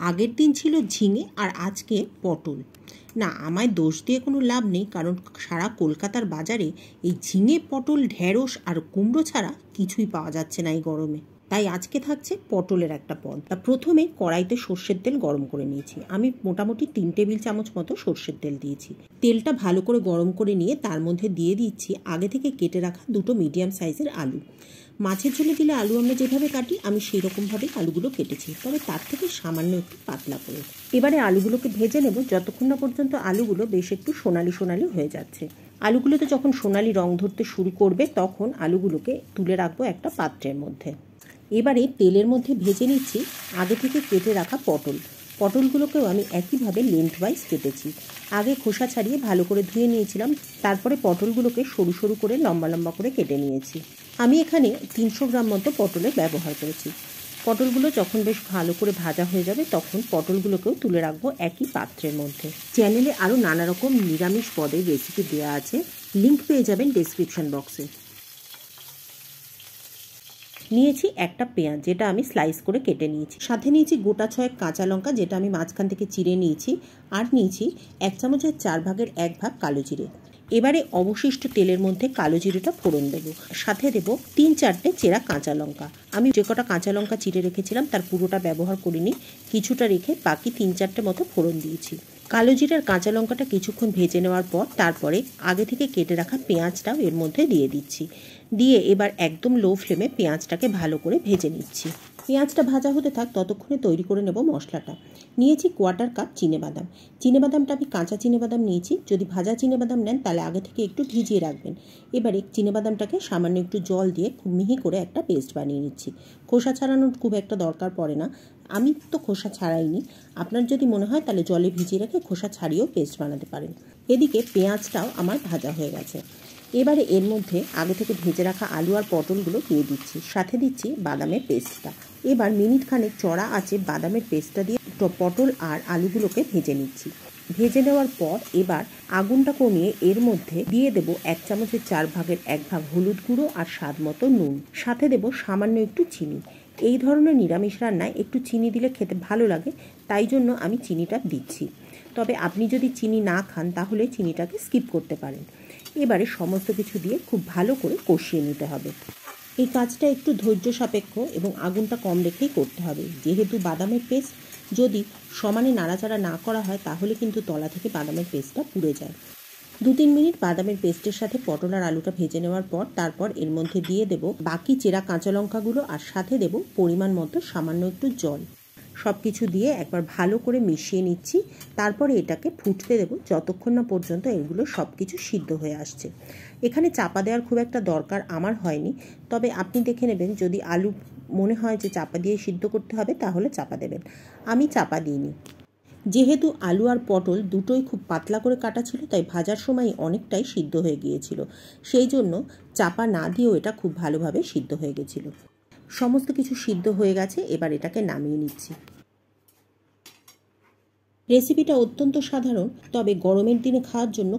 আগের দিন ছিল ঝিঙে আর আজকে পটল। না, আমায় দোষ দিয়ে কোনো লাভ নেই, কারণ সারা কলকাতার বাজারে এই ঝিঙে, পটল, ঢ্যাঁড়স আর কুমড়ো ছাড়া কিছুই পাওয়া যাচ্ছে না এই গরমে। তাই আজকে থাকছে পটলের একটা পদ। তা প্রথমে কড়াইতে সর্ষের তেল গরম করে নিয়েছি। আমি মোটামুটি 3 টেবিল চামচ মতো সর্ষের তেল দিয়েছি। তেলটা ভালো করে গরম করে নিয়ে তার মধ্যে দিয়ে দিচ্ছি আগে থেকে কেটে রাখা 2টো মিডিয়াম সাইজের আলু। মাছের ঝোলে দিলে আলু আমরা যেভাবে কাটি আমি সেই রকমভাবেই আলুগুলো কেটেছি, তবে তার থেকে সামান্য একটু পাতলা করে। এবারে আলুগুলোকে ভেজে নেব যতক্ষণ না পর্যন্ত আলুগুলো বেশ একটু সোনালি সোনালি হয়ে যাচ্ছে। আলুগুলোতে যখন সোনালি রং ধরতে শুরু করবে তখন আলুগুলোকে তুলে রাখবো একটা পাত্রের মধ্যে। এবারে তেলের মধ্যে ভেজে নিচ্ছি আগে থেকে কেটে রাখা পটল। পটলগুলোকেও আমি একইভাবে লেন্থ ওয়াইজ কেটেছি। আগে খোসা ছাড়িয়ে ভালো করে ধুয়ে নিয়েছিলাম, তারপরে পটলগুলোকে সরু সরু করে লম্বা লম্বা করে কেটে নিয়েছি। আমি এখানে 300 গ্রাম মতো পটলের ব্যবহার করেছি। পটলগুলো যখন বেশ ভালো করে ভাজা হয়ে যাবে তখন পটলগুলোকেও তুলে রাখবো একই পাত্রের মধ্যে। চ্যানেলে আরও নানা রকম নিরামিষ পদের রেসিপি দেওয়া আছে, লিঙ্ক পেয়ে যাবেন ডেসক্রিপশন বক্সে। নিয়েছি একটা পেঁয়াজ, যেটা আমি স্লাইস করে কেটে নিয়েছি। সাথে নিয়েছি গোটা 6 কাঁচা লঙ্কা, যেটা আমি মাঝখান থেকে চিড়ে নিয়েছি। আর নিয়েছি 1 চামচের 4 ভাগের 1 ভাগ কালো জিরে। এবারে অবশিষ্ট তেলের মধ্যে কালো জিরেটা ফোড়ন দেবো। সাথে দেবো 3-4টে চেরা কাঁচা লঙ্কা। আমি যে কটা কাঁচা লঙ্কা চিড়ে রেখেছিলাম তার পুরোটা ব্যবহার করিনি, কিছুটা রেখে বাকি 3-4টে মতো ফোড়ন দিয়েছি। কালো জিরার কাঁচা লঙ্কাটা কিছুক্ষণ ভেজে নেওয়ার পর তারপরে আগে থেকে কেটে রাখা পেঁয়াজটাও এর মধ্যে দিয়ে দিচ্ছি। দিয়ে এবার একদম লো ফ্লেমে পেঁয়াজটাকে ভালো করে ভেজে নিচ্ছি। পেঁয়াজটা ভাজা হতে থাক, ততক্ষণে তৈরি করে নেব মশলাটা। নিয়েছি 1/4 কাপ চিনেবাদাম। চিনেবাদামটা আমি কাঁচা চিনেবাদাম নিয়েছি, যদি ভাজা চিনেবাদাম নেন তাহলে আগে থেকে একটু ভিজিয়ে রাখবেন। এবারে চিনেবাদামটাকে সামান্য একটু জল দিয়ে খুব মিহি করে একটা পেস্ট বানিয়ে নিচ্ছি। খোসা ছাড়ানোর খুব একটা দরকার পড়ে না, আমি তো খোসা ছাড়াইনি। আপনার যদি মনে হয় তাহলে জলে ভিজিয়ে রেখে খোসা ছাড়িয়েও পেস্ট বানাতে পারেন। এদিকে পেঁয়াজটাও আমার ভাজা হয়ে গেছে। এবারে এর মধ্যে আগে থেকে ভেজে রাখা আলু আর পটলগুলো দিয়ে দিচ্ছি, সাথে দিচ্ছি বাদামের পেস্টটা। এবার মিনিট খানেক চড়া আছে বাদামের পেস্টটা দিয়ে পটল আর আলুগুলোকে ভেজে নিচ্ছি। ভেজে নেওয়ার পর এবার আগুনটা কমিয়ে এর মধ্যে দিয়ে দেবো 1 চামচের 4 ভাগের 1 ভাগ হলুদ গুঁড়ো আর স্বাদ মতো নুন। সাথে দেবো সামান্য একটু চিনি। এই ধরনের নিরামিষ রান্নায় একটু চিনি দিলে খেতে ভালো লাগে, তাই জন্য আমি চিনিটা দিচ্ছি। তবে আপনি যদি চিনি না খান তাহলে চিনিটাকে স্কিপ করতে পারেন। এবারে সমস্ত কিছু দিয়ে খুব ভালো করে কষিয়ে নিতে হবে। এই কাজটা একটু ধৈর্য সাপেক্ষ এবং আগুনটা কম রেখেই করতে হবে, যেহেতু বাদামের পেস্ট যদি সমানে নাড়াচাড়া না করা হয় তাহলে কিন্তু তলা থেকে বাদামের পেস্টটা পুড়ে যায়। 2-3 মিনিট বাদামের পেস্টের সাথে পটল আর আলুটা ভেজে নেওয়ার পর তারপর এর মধ্যে দিয়ে দেব বাকি চেরা কাঁচা লঙ্কাগুলো আর সাথে দেব পরিমাণ মতো সামান্য একটু জল। সব কিছু দিয়ে একবার ভালো করে মিশিয়ে নিচ্ছি। তারপরে এটাকে ফুটতে দেব যতক্ষণ না পর্যন্ত এগুলো সব কিছু সিদ্ধ হয়ে আসছে। এখানে চাপা দেওয়ার খুব একটা দরকার আমার হয়নি, তবে আপনি দেখে নেবেন যদি আলু মনে হয় যে চাপা দিয়ে সিদ্ধ করতে হবে তাহলে চাপা দেবেন। আমি চাপা দিইনি। যেহেতু আলু আর পটল দুটোই খুব পাতলা করে কাটা ছিল তাই ভাজার সময় অনেকটাই সিদ্ধ হয়ে গিয়েছিল, সেই জন্য চাপা না দিয়েও এটা খুব ভালোভাবে সিদ্ধ হয়ে গেছিল। সমস্ত কিছু সিদ্ধ হয়ে গেছে, এবার এটাকে নামিয়ে নিচ্ছি। রেসিপিটা অত্যন্ত সাধারণ, তবে গরমের দিনে খাওয়ার জন্য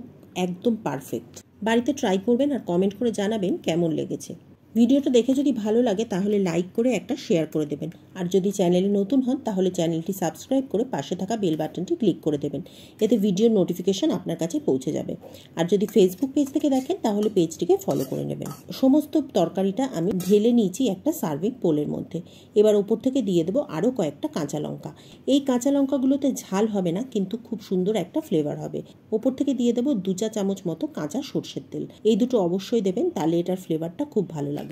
একদম পারফেক্ট। বাড়িতে ট্রাই করবেন আর কমেন্ট করে জানাবেন কেমন লেগেছে। ভিডিওটা দেখে যদি ভালো লাগে তাহলে লাইক করে একটা শেয়ার করে দেবেন, আর যদি চ্যানেলে নতুন হন তাহলে চ্যানেলটি সাবস্ক্রাইব করে পাশে থাকা বেল বাটনটি ক্লিক করে দেবেন, এতে ভিডিওর নোটিফিকেশন আপনার কাছে পৌঁছে যাবে। আর যদি ফেসবুক পেজ থেকে দেখেন তাহলে পেজটিকে ফলো করে নেবেন। সমস্ত তরকারিটা আমি ঢেলে নিয়েছি একটা সার্ভিং বোলের মধ্যে। এবার ওপর থেকে দিয়ে দেবো আরও কয়েকটা কাঁচা লঙ্কা। এই কাঁচা লঙ্কাগুলোতে ঝাল হবে না, কিন্তু খুব সুন্দর একটা ফ্লেভার হবে। ওপর থেকে দিয়ে দেবো 2 চা চামচ মতো কাঁচা সর্ষের তেল। এই দুটো অবশ্যই দেবেন, তাহলে এটার ফ্লেভারটা খুব ভালো লাগে।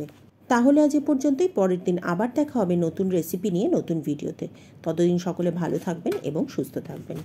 তাহলে আজ এ পর্যন্তই। পরের দিন আবার দেখা হবে নতুন রেসিপি নিয়ে নতুন ভিডিওতে। ততদিন সকলে ভালো থাকবেন এবং সুস্থ থাকবেন।